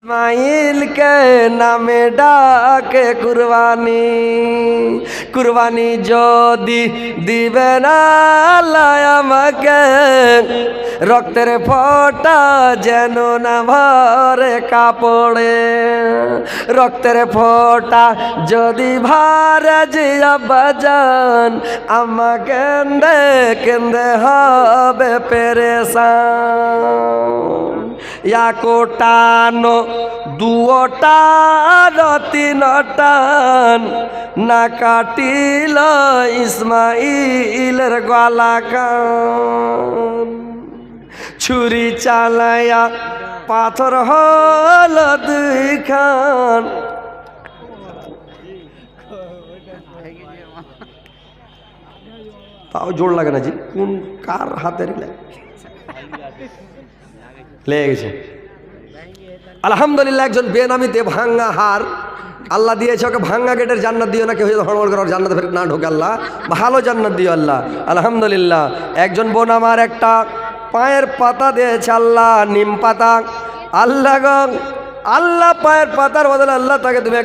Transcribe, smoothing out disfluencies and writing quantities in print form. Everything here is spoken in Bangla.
इस्माइल के नामे डाके कुरबानी कुरबानी যদি দিবে না আল্লাহ আমাকে রক্তের ফোঁটা যেন না ভরে কাপড়ে রক্তের ফোঁটা যদি ভরে জিয়া বাজান আমাকে কেন্দে কেন্দে হবে পেরেশান या कोटानो दुओटान तीनटान ना काटिल इस्माइलेर गला कान छुरी चालाया पाथर हल दुई खान ताओ जोड़ लगे ना जी कौन कार हाथे লেগে গেছে আলহামদুলিল্লাহ একজন বেনামিতে ভাঙ্গা হার আল্লাহ দিয়েছে ওকে ভাঙ্গা গেটের জান্নাত দিও না কেউ হড়বড় করে জান্নাতে ফের না ঢোকে আল্লাহ ভালো জান্নাত দিও আল্লাহ আলহামদুলিল্লাহ একজন বোন আমার একটা পায়ের পাতা দিয়েছে আল্লাহ নিম পাতা আল্লাহ পায়ের পাতার বদলে আল্লাহ তাকে তুমি